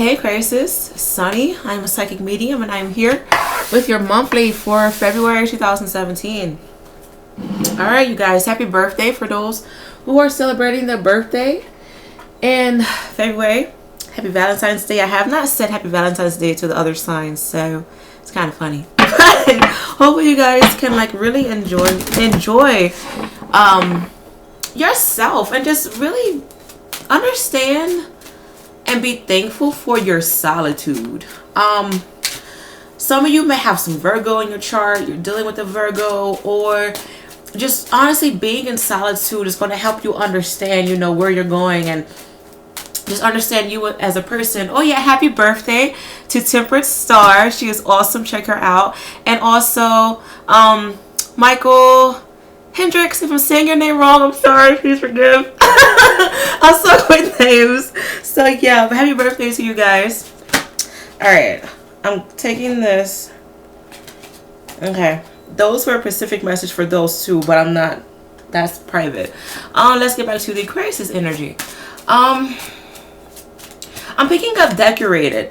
Hey Aquarius, Sunny. I'm a psychic medium and I'm here with your monthly for February 2017. Alright you guys, happy birthday for those who are celebrating their birthday in February. Happy Valentine's Day. I have not said happy Valentine's Day to the other signs, so it's kind of funny. But hopefully you guys can like really enjoy yourself and just really understand and be thankful for your solitude. Some of you may have some Virgo in your chart. You're dealing with a Virgo, or just honestly being in solitude is going to help you understand, you know, where you're going and just understand you as a person. Oh yeah, happy birthday to Temperate Star. She is awesome. Check her out. And also Michael Hendricks, if I'm saying your name wrong, I'm sorry, please forgive. I suck with names. So yeah, happy birthday to you guys. Alright, I'm taking this. Okay, those were a specific message for those two, but I'm not, that's private. Let's get back to the Aquarius energy. I'm picking up decorated.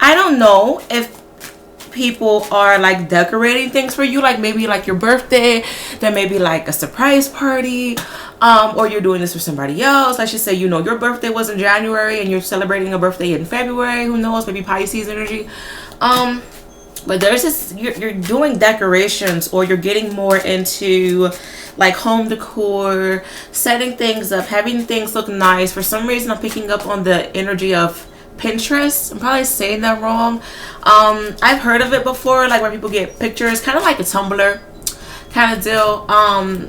I don't know if people are like decorating things for you, like maybe like your birthday, then maybe like a surprise party, or you're doing this for somebody else. Let's just say, you know, your birthday was in January and you're celebrating a birthday in February. Who knows, maybe Pisces energy. But there's this, you're doing decorations, or you're getting more into like home decor, setting things up, having things look nice. For some reason I'm picking up on the energy of Pinterest. I'm probably saying that wrong. I've heard of it before, like where people get pictures, kind of like a Tumblr kind of deal,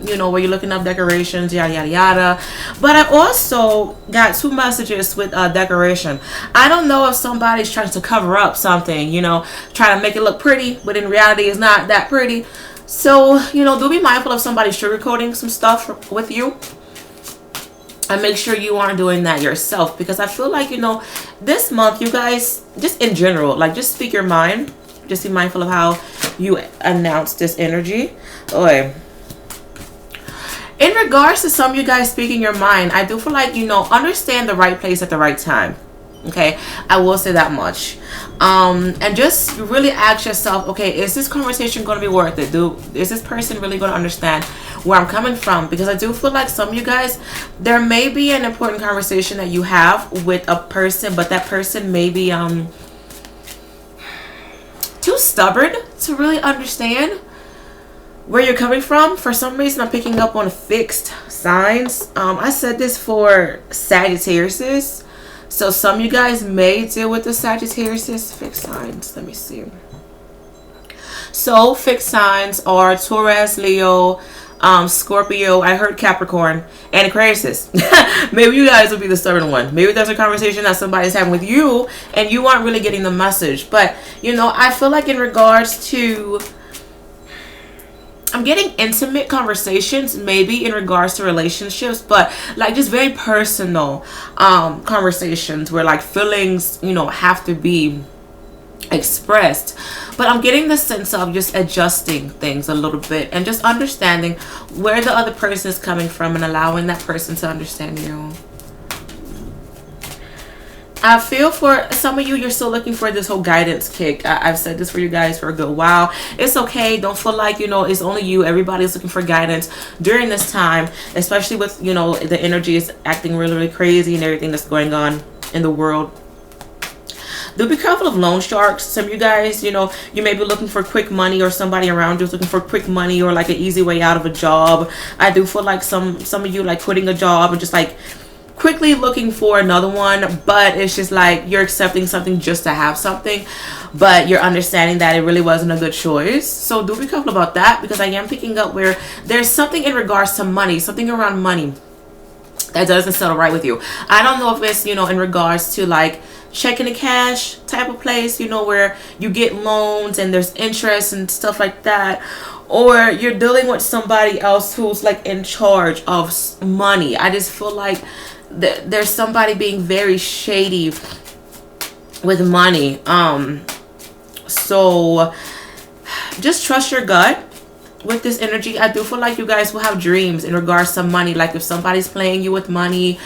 you know, where you're looking up decorations, yada yada yada. But I also got two messages with decoration. I don't know if somebody's trying to cover up something, you know, trying to make it look pretty, but in reality it's not that pretty. So, you know, do be mindful of somebody sugarcoating some stuff with you. And make sure you aren't doing that yourself, because I feel like, you know, this month, you guys, just in general, like just speak your mind. Just be mindful of how you announce this energy. Okay. In regards to some of you guys speaking your mind, I do feel like, you know, understand the right place at the right time. Okay, I will say that much. And just really ask yourself, okay, is this conversation going to be worth it? Is this person really going to understand where I'm coming from? Because I do feel like some of you guys, there may be an important conversation that you have with a person, but that person may be too stubborn to really understand where you're coming from. For some reason I'm picking up on fixed signs. I said this for Sagittarius. So some of you guys may deal with the Sagittarius fixed signs. Let me see. So fixed signs are Taurus, Leo, Scorpio. I heard Capricorn and Aquarius. Maybe you guys will be the stubborn one. Maybe there's a conversation that somebody's having with you and you aren't really getting the message. But, you know, I feel like in regards to, I'm getting intimate conversations, maybe in regards to relationships, but like just very personal conversations where like feelings, you know, have to be expressed. But I'm getting the sense of just adjusting things a little bit and just understanding where the other person is coming from and allowing that person to understand you. I feel for some of you, you're still looking for this whole guidance kick. I've said this for you guys for a good while. It's okay. Don't feel like, you know, it's only you. Everybody's looking for guidance during this time, especially with, you know, the energy is acting really, really crazy and everything that's going on in the world. Do be careful of loan sharks. Some of you guys, you know, you may be looking for quick money, or somebody around you is looking for quick money or like an easy way out of a job. I do feel like some of you like quitting a job and just like quickly looking for another one, but it's just like you're accepting something just to have something, but you're understanding that it really wasn't a good choice. So do be careful about that, because I am picking up where there's something in regards to money, something around money that doesn't settle right with you. I don't know if it's, you know, in regards to like checking the cash type of place, you know, where you get loans and there's interest and stuff like that, or you're dealing with somebody else who's like in charge of money. I just feel like there's somebody being very shady with money. So just trust your gut with this energy. I do feel like you guys will have dreams in regards to money, like if somebody's playing you with money,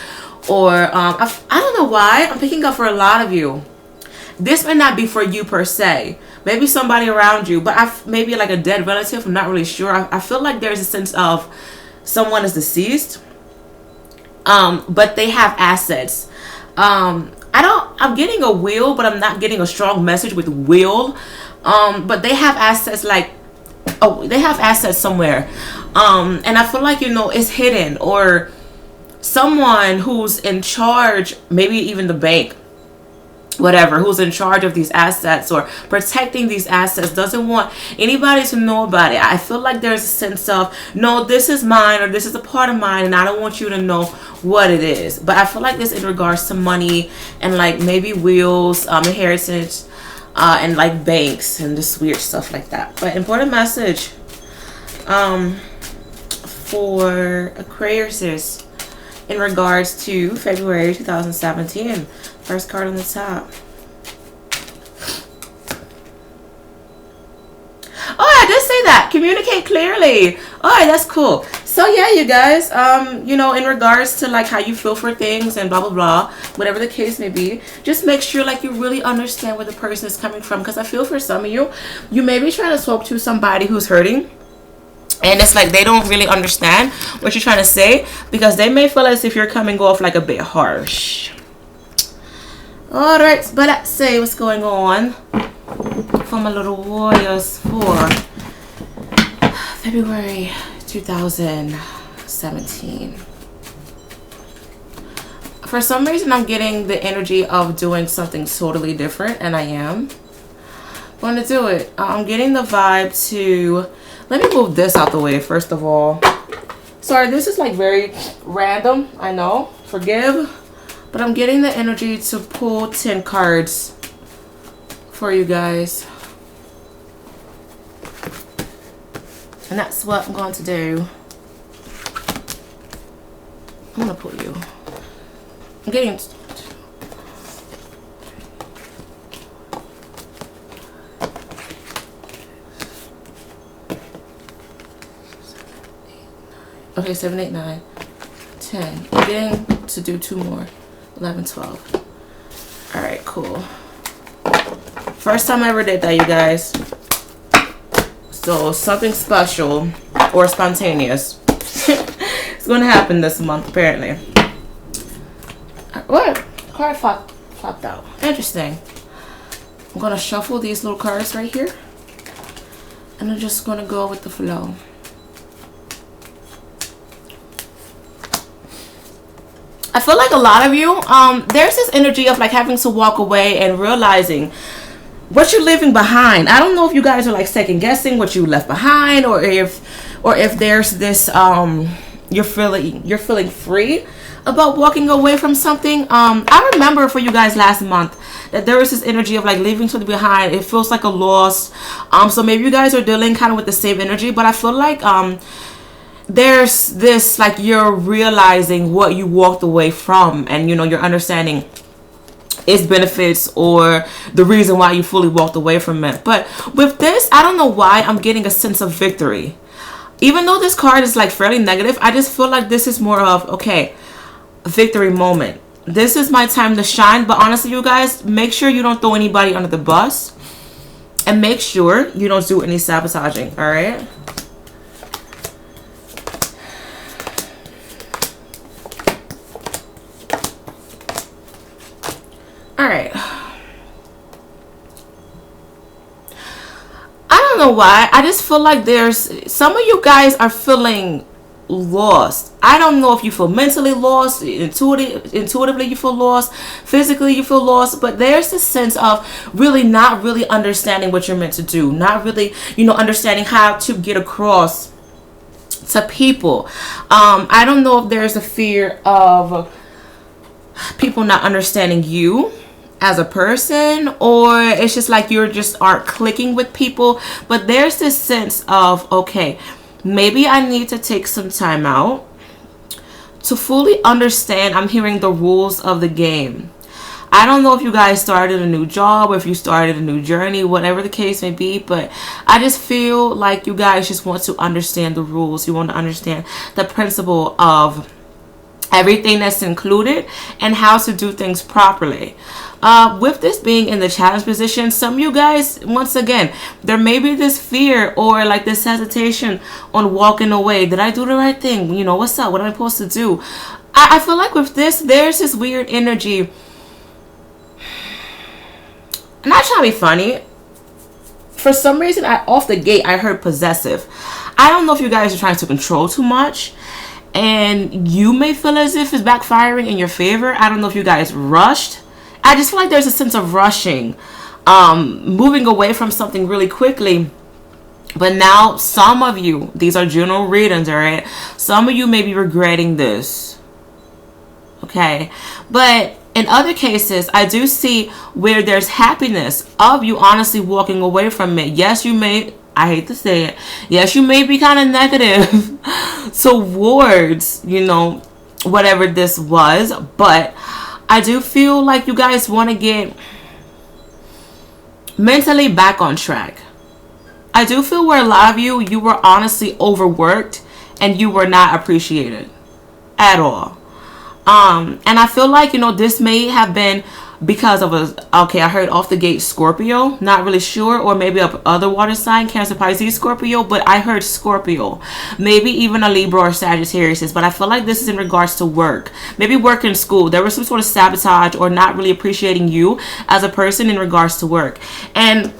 or I don't know why I'm picking up for a lot of you this may not be for you per se. Maybe somebody around you, but maybe like a dead relative. I'm not really sure. I feel like there's a sense of someone is deceased, but they have assets. I'm getting a will, but I'm not getting a strong message with will. But they have assets, like, oh, they have assets somewhere. And I feel like, it's hidden, or someone who's in charge, maybe even the bank, whatever, who's in charge of these assets or protecting these assets, doesn't want anybody to know about it. I feel like there's a sense of, no, this is mine, or this is a part of mine, and I don't want you to know what it is. But I feel like this in regards to money and like maybe wills, inheritance, and like banks and this weird stuff like that. But important message for Aquarius in regards to February 2017. First card on the top. Oh, I did say that. Communicate clearly. All right, that's cool. So yeah, you guys, in regards to like how you feel for things and blah blah blah, whatever the case may be, just make sure like you really understand where the person is coming from. Because I feel for some of you, you may be trying to talk to somebody who's hurting, and it's like they don't really understand what you're trying to say, because they may feel as if you're coming off like a bit harsh. All right, but let's say what's going on for my little warriors for February 2017. For some reason, I'm getting the energy of doing something totally different, and I am going to do it. I'm getting the vibe to, let me move this out the way first of all. Sorry, this is like very random, I know, forgive, but I'm getting the energy to pull 10 cards for you guys. And that's what I'm going to do. I'm going to pull you. I'm getting... Okay, 7, 8, 9, 10. I'm getting to do 2 more. 11, 12. Alright, cool. First time I ever did that, you guys. So, something special or spontaneous. It's going to happen this month, apparently. What? Card flopped out. Interesting. I'm going to shuffle these little cards right here. And I'm just going to go with the flow. I feel like a lot of you, there's this energy of like having to walk away and realizing what you're leaving behind. I don't know if you guys are like second guessing what you left behind, or if there's this you're feeling free about walking away from something. I remember for you guys last month that there was this energy of like leaving something behind. It feels like a loss. So maybe you guys are dealing kind of with the same energy, but I feel like there's this like you're realizing what you walked away from, and you're understanding its benefits or the reason why you fully walked away from it. But with this, I don't know why I'm getting a sense of victory. Even though this card is like fairly negative, I just feel like this is more of, okay, a victory moment. This is my time to shine. But honestly, you guys, make sure you don't throw anybody under the bus, and make sure you don't do any sabotaging. All right. All right. I don't know why. I just feel like there's some of you guys are feeling lost. I don't know if you feel mentally lost, intuitively you feel lost, physically you feel lost, but there's this sense of really not really understanding what you're meant to do, not really, understanding how to get across to people. I don't know if there's a fear of people not understanding you as a person, or it's just like you just aren't clicking with people. But there's this sense of, okay, maybe I need to take some time out to fully understand. I'm hearing the rules of the game. I don't know if you guys started a new job or if you started a new journey, whatever the case may be, but I just feel like you guys just want to understand the rules. You want to understand the principle of everything that's included and how to do things properly. With this being in the challenge position, some of you guys, once again, there may be this fear or like this hesitation on walking away. Did I do the right thing? You know, what's up? What am I supposed to do? I feel like with this, there's this weird energy. I'm not trying to be funny. For some reason, off the gate, I heard possessive. I don't know if you guys are trying to control too much, and you may feel as if it's backfiring in your favor. I don't know if you guys rushed. I just feel like there's a sense of rushing, moving away from something really quickly. But now, some of you, these are general readings, all right? Some of you may be regretting this, okay? But in other cases, I do see where there's happiness of you honestly walking away from it. Yes, you may, I hate to say it, yes, you may be kind of negative towards, you know, whatever this was. But I do feel like you guys want to get mentally back on track. I do feel where a lot of you were honestly overworked and you were not appreciated at all. And I feel like, you know, this may have been because of I heard off the gate Scorpio, not really sure, or maybe a other water sign, Cancer, Pisces, Scorpio, but I heard Scorpio, maybe even a Libra or Sagittarius. But I feel like this is in regards to work, maybe work in school. There was some sort of sabotage or not really appreciating you as a person in regards to work. And,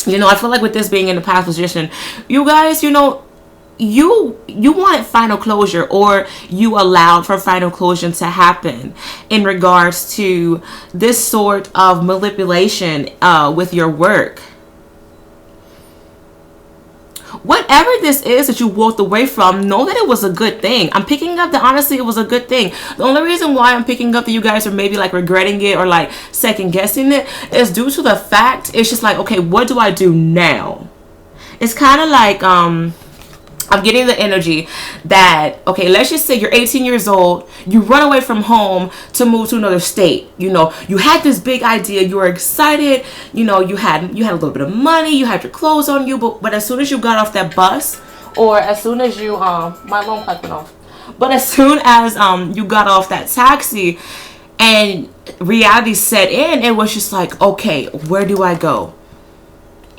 you know, I feel like with this being in the past position, you guys, you know, you wanted final closure, or you allowed for final closure to happen in regards to this sort of manipulation with your work. Whatever this is that you walked away from, know that it was a good thing. I'm picking up that honestly it was a good thing. The only reason why I'm picking up that you guys are maybe like regretting it or like second guessing it is due to the fact it's just like, okay, what do I do now? It's kind of like I'm getting the energy that, okay, let's just say you're 18 years old, you run away from home to move to another state. You know, you had this big idea, you were excited, you know, you had a little bit of money, you had your clothes on you, but as soon as you got off that bus, or as soon as you, my alarm clock went off, but as soon as you got off that taxi and reality set in, it was just like, okay, where do I go?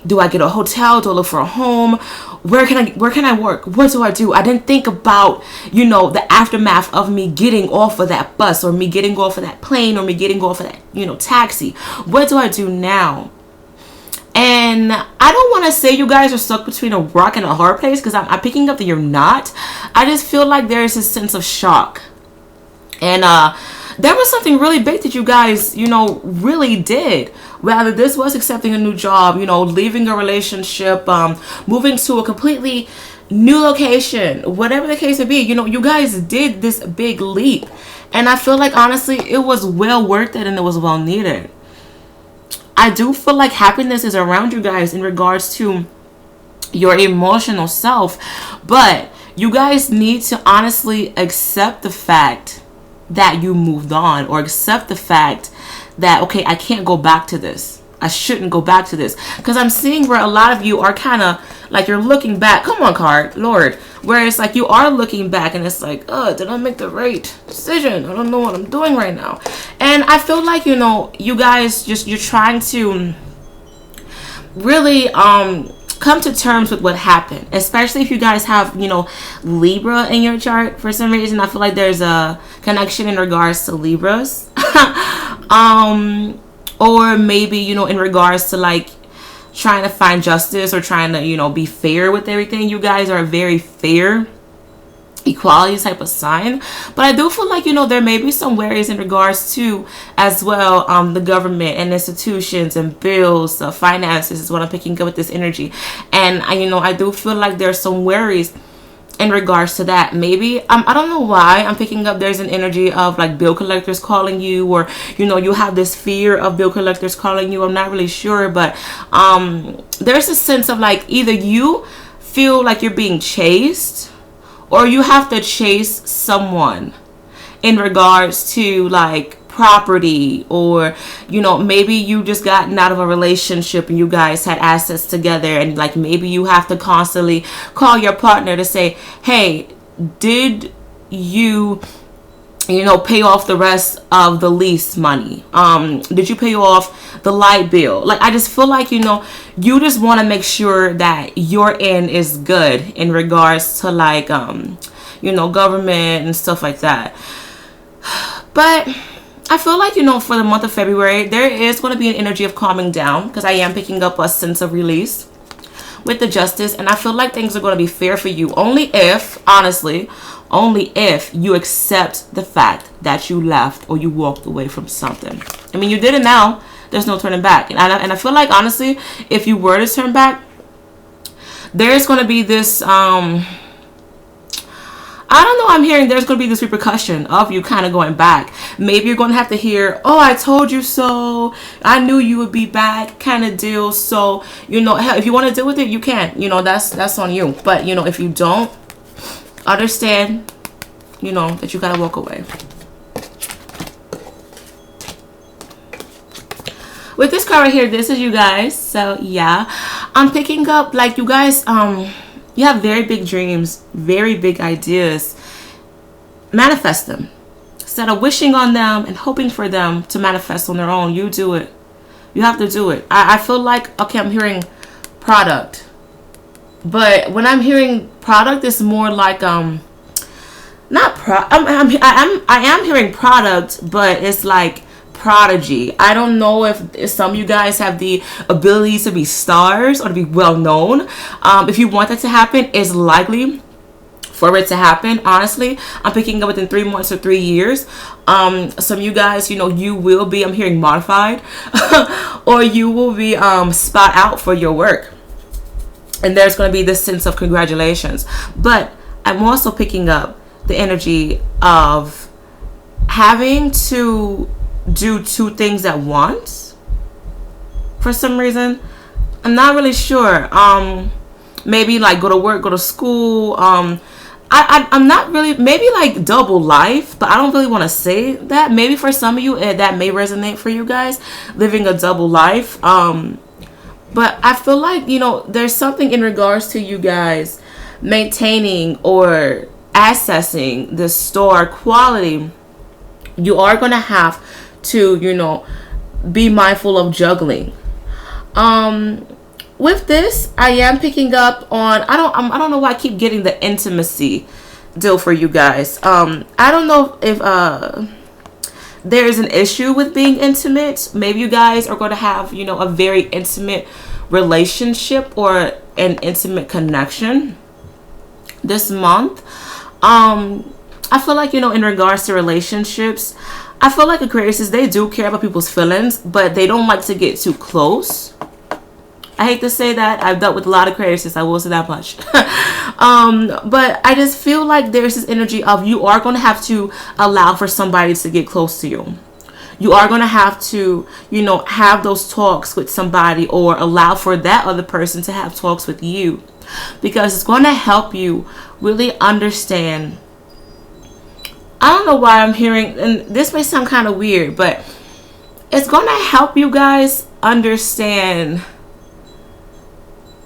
Do I get a hotel? Do I look for a home? Where can I work? What do I do? I didn't think about, you know, the aftermath of me getting off of that bus, or me getting off of that plane, or me getting off of that, you know, taxi. What do I do now? And I don't want to say you guys are stuck between a rock and a hard place, because I'm picking up that you're not. I just feel like there's a sense of shock. And there was something really big that you guys, you know, really did. Whether this was accepting a new job, you know, leaving a relationship, moving to a completely new location, whatever the case may be, you know, you guys did this big leap. And I feel like, honestly, it was well worth it and it was well needed. I do feel like happiness is around you guys in regards to your emotional self. But you guys need to honestly accept the fact that you moved on, or accept the fact that, okay, I can't go back to this. I shouldn't go back to this. Because I'm seeing where a lot of you are kind of like, you're looking back. Come on, card, Lord. Where it's like you are looking back and it's like, oh, did I make the right decision? I don't know what I'm doing right now. And I feel like, you know, you guys you're trying to really come to terms with what happened, especially if you guys have, you know, Libra in your chart. For some reason, I feel like there's a connection in regards to Libras. Or maybe, you know, in regards to like trying to find justice or trying to, you know, be fair with everything. You guys are a very fair, equality type of sign. But I do feel like, you know, there may be some worries in regards to as well the government and institutions and bills, finances is what I'm picking up with this energy. And you know, I do feel like there's some worries in regards to that. Maybe I don't know why I'm picking up there's an energy of like bill collectors calling you, or, you know, you have this fear of bill collectors calling you. I'm not really sure, but there's a sense of like either you feel like you're being chased, or you have to chase someone in regards to like property, or, you know, maybe you just gotten out of a relationship and you guys had assets together, and like maybe you have to constantly call your partner to say, hey, did you you know, pay off the rest of the lease money? Did you pay off the light bill? Like, I just feel like, you know, you just want to make sure that your end is good in regards to like, you know, government and stuff like that. But I feel like, you know, for the month of February, there is going to be an energy of calming down, because I am picking up a sense of release with the Justice. And I feel like things are going to be fair for you, only if, honestly, only if you accept the fact that you left or you walked away from something. I mean, you did it now. There's no turning back. And I feel like, honestly, if you were to turn back, there's going to be this, I don't know, I'm hearing there's going to be this repercussion of you kind of going back. Maybe you're going to have to hear, oh, I told you so, I knew you would be back, kind of deal. So, you know, hell, if you want to deal with it, you can. You know, that's on you. But, you know, if you don't, understand, you know, that you got to walk away. With this card right here, this is you guys. So, yeah. I'm picking up, like, you guys, you have very big dreams, very big ideas. Manifest them. Instead of wishing on them and hoping for them to manifest on their own, you do it. You have to do it. I feel like, okay, I'm hearing product. But when I'm hearing product, it's more like, I am hearing product, but it's like prodigy. I don't know if some of you guys have the ability to be stars or to be well known. If you want that to happen, it's likely for it to happen. Honestly, I'm picking up within 3 months or 3 years. Some of you guys, you know, you will be, I'm hearing modified, or you will be spot out for your work. And there's going to be this sense of congratulations. But I'm also picking up the energy of having to do 2 things at once for some reason. I'm not really sure. Maybe like go to work, go to school. I'm not really, maybe like double life, but I don't really want to say that. Maybe for some of you that may resonate for you guys, living a double life. But I feel like, you know, there's something in regards to you guys maintaining or accessing the store quality. You are going to have to, you know, be mindful of juggling. With this, I am picking up on, I don't know why I keep getting the intimacy deal for you guys. I don't know if there is an issue with being intimate. Maybe you guys are going to have, you know, a very intimate relationship or an intimate connection this month. I feel like, you know, in regards to relationships, I feel like Aquarius, they do care about people's feelings, but they don't like to get too close. I hate to say that. I've dealt with a lot of Aquarius, I will say that much. But I just feel like there's this energy of you are going to have to allow for somebody to get close to you. You are going to have to, you know, have those talks with somebody, or allow for that other person to have talks with you, because it's going to help you really understand. I don't know why I'm hearing, and this may sound kind of weird, but it's going to help you guys understand.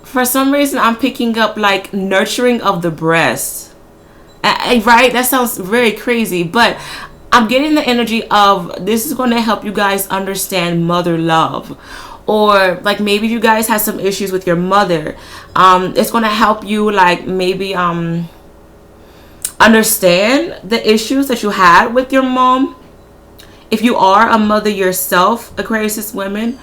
For some reason, I'm picking up like nurturing of the breast. Right? That sounds very crazy, but I'm getting the energy of this is going to help you guys understand mother love. Or like maybe you guys have some issues with your mother. It's going to help you like maybe understand the issues that you had with your mom. If you are a mother yourself, Aquarius women,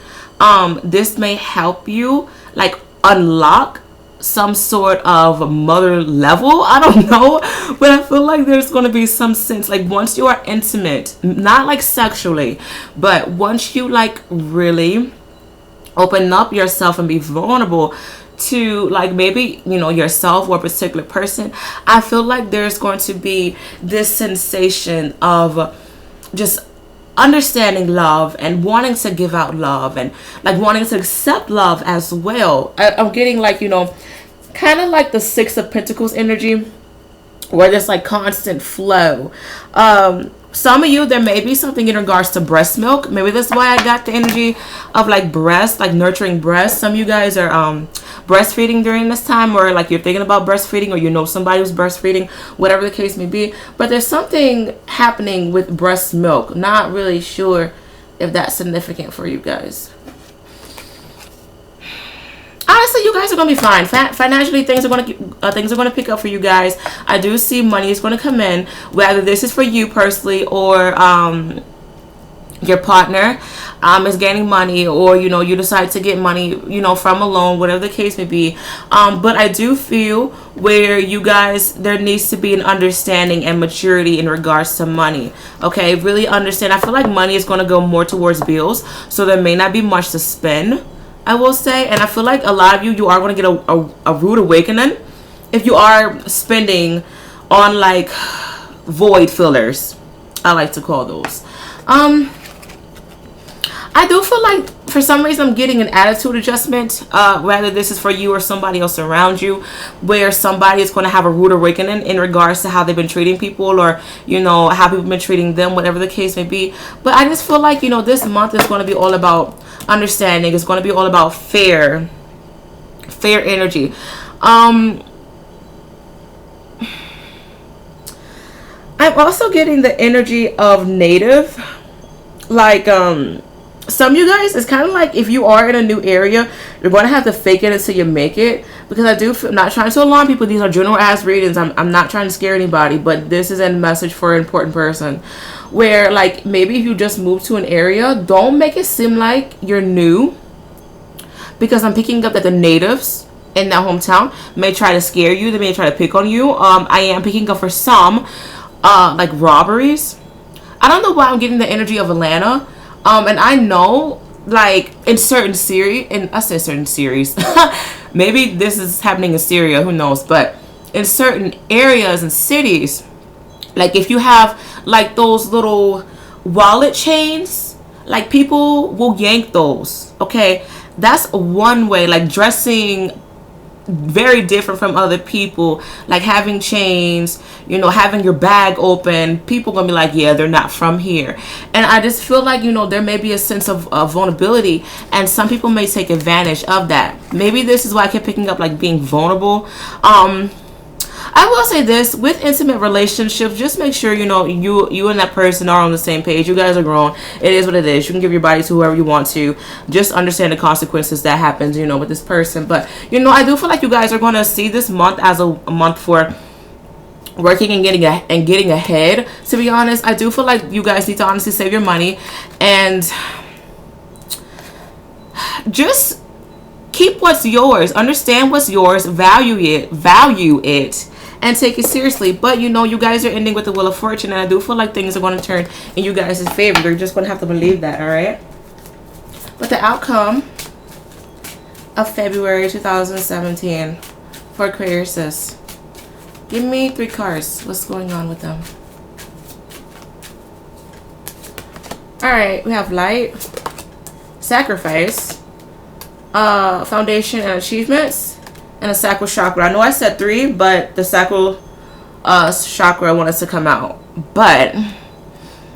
this may help you like unlock some sort of mother level. I don't know, but I feel like there's going to be some sense like once you are intimate, not like sexually, but once you like really open up yourself and be vulnerable to like maybe, you know, yourself or a particular person, I feel like there's going to be this sensation of just understanding love and wanting to give out love and like wanting to accept love as well. I'm getting like, you know, kind of like the 6 of Pentacles energy, where there's like constant flow. Some of you, there may be something in regards to breast milk. Maybe that's why I got the energy of like breast, like nurturing breast. Some of you guys are breastfeeding during this time, or like you're thinking about breastfeeding, or you know somebody who's breastfeeding, whatever the case may be. But there's something happening with breast milk. Not really sure if that's significant for you guys. Honestly, you guys are gonna be fine. Financially, things are gonna pick up for you guys. I do see money is gonna come in, whether this is for you personally or your partner is gaining money, or you know, you decide to get money, you know, from a loan, whatever the case may be. But I do feel where you guys, there needs to be an understanding and maturity in regards to money. Okay, really understand. I feel like money is going to go more towards bills, so there may not be much to spend, I will say. And I feel like a lot of you are going to get a rude awakening if you are spending on like void fillers, I like to call those. I do feel like for some reason I'm getting an attitude adjustment, whether this is for you or somebody else around you, where somebody is going to have a rude awakening in regards to how they've been treating people, or you know, how people have been treating them, whatever the case may be. But I just feel like, you know, this month is going to be all about understanding. It's going to be all about fair energy. I'm also getting the energy of native, like some of you guys, it's kind of like if you are in a new area, you're going to have to fake it until you make it. Because I do feel, I'm not trying to alarm people, these are general ass readings, I'm not trying to scare anybody, but this is a message for an important person, where like maybe if you just move to an area, don't make it seem like you're new, because I'm picking up that the natives in that hometown may try to scare you, they may try to pick on you. I am picking up for some like robberies. I don't know why I'm getting the energy of Atlanta. And I know, like, in certain series, and I say certain series, maybe this is happening in Syria, who knows, but in certain areas and cities, like, if you have, like, those little wallet chains, like, people will yank those, okay? That's one way, like, dressing very different from other people, like having chains, you know, having your bag open, people gonna be like, yeah, they're not from here. And I just feel like, you know, there may be a sense of vulnerability, and some people may take advantage of that. Maybe this is why I kept picking up like being vulnerable. I will say this, with intimate relationships, just make sure, you know, you and that person are on the same page. You guys are grown. It is what it is. You can give your body to whoever you want to. Just understand the consequences that happens, you know, with this person. But, you know, I do feel like you guys are going to see this month as a month for working and getting ahead. To be honest, I do feel like you guys need to honestly save your money and just keep what's yours. Understand what's yours. Value it. And take it seriously. But you know, you guys are ending with the Wheel of Fortune, and I do feel like things are going to turn in you guys' favor. You're just going to have to believe that, alright? But the outcome of February 2017 for Aquarius. Give me 3 cards. What's going on with them? Alright, we have Light, Sacrifice, Foundation and Achievements, and a sacral chakra. I know I said 3, but the sacral chakra wanted to come out. But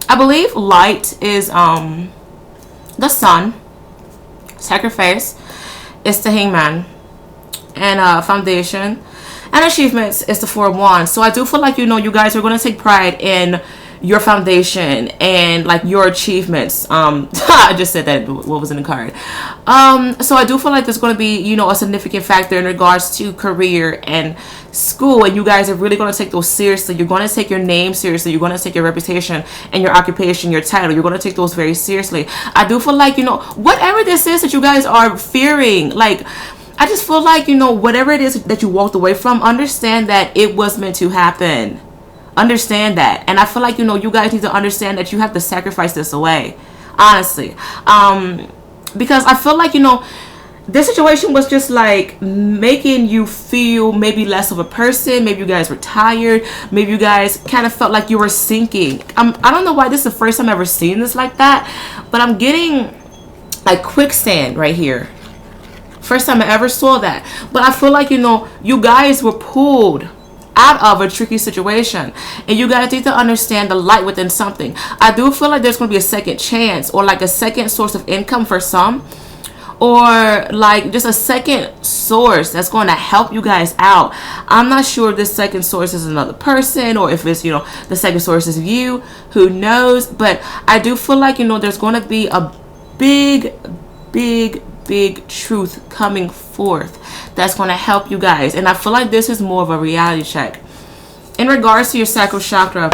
I believe Light is the Sun, Sacrifice is the Hangman, and Foundation and Achievements is the 4 of Wands. So I do feel like, you know, you guys are going to take pride in your foundation and like your achievements. I just said that, what was in the card. So I do feel like there's going to be, you know, a significant factor in regards to career and school, and you guys are really going to take those seriously. You're going to take your name seriously. You're going to take your reputation and your occupation, your title. You're going to take those very seriously. I do feel like, you know, whatever this is that you guys are fearing, like, I just feel like, you know, whatever it is that you walked away from, understand that it was meant to happen. Understand that. And I feel like, you know, you guys need to understand that you have to sacrifice this away, honestly, because I feel like, you know, this situation was just like making you feel maybe less of a person. Maybe you guys were tired. Maybe you guys kind of felt like you were sinking. I don't know why this is the first time I've ever seen this like that, but I'm getting like quicksand right here. First time I ever saw that. But I feel like, you know, you guys were pulled out of a tricky situation, and you guys need to understand the light within something. I do feel like there's going to be a second chance, or like a second source of income for some, or like just a second source that's going to help you guys out. I'm not sure if this second source is another person or if it's, you know, the second source is you. Who knows? But I do feel like, you know, there's going to be a big truth coming forth that's going to help you guys. And I feel like this is more of a reality check. In regards to your sacral chakra,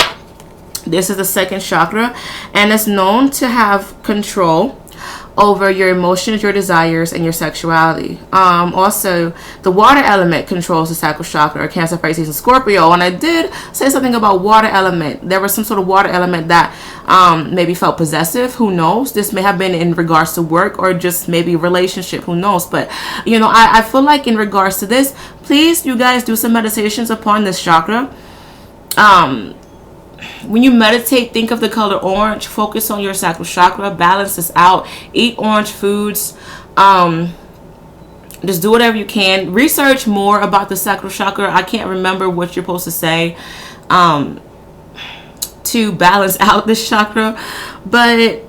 this is the second chakra, and it's known to have control over your emotions, your desires, and your sexuality. Also, the water element controls the sacral chakra, Cancer, Pisces, and Scorpio. And I did say something about water element. There was some sort of water element that maybe felt possessive. Who knows? This may have been in regards to work or just maybe relationship. Who knows? But, you know, I feel like in regards to this, please, you guys do some meditations upon this chakra. When you meditate, think of the color orange. Focus on your sacral chakra. Balance this out. Eat orange foods. Just do whatever you can. Research more about the sacral chakra. I can't remember what you're supposed to say to balance out this chakra. But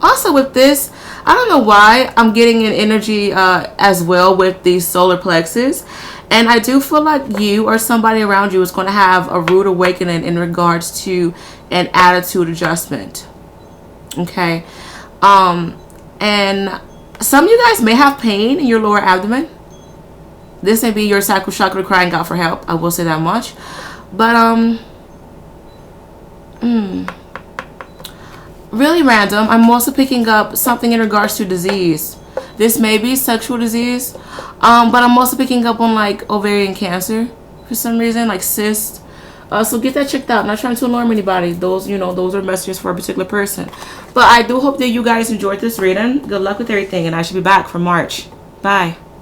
also with this, I don't know why I'm getting an energy as well with the solar plexus. And I do feel like you or somebody around you is going to have a rude awakening in regards to an attitude adjustment. Okay. And some of you guys may have pain in your lower abdomen. This may be your sacral chakra crying out for help. I will say that much. But, really random. I'm also picking up something in regards to disease. This may be sexual disease, but I'm also picking up on like ovarian cancer for some reason, like cysts. So get that checked out. I'm not trying to alarm anybody. Those, you know, those are messages for a particular person. But I do hope that you guys enjoyed this reading. Good luck with everything, and I should be back for March. Bye.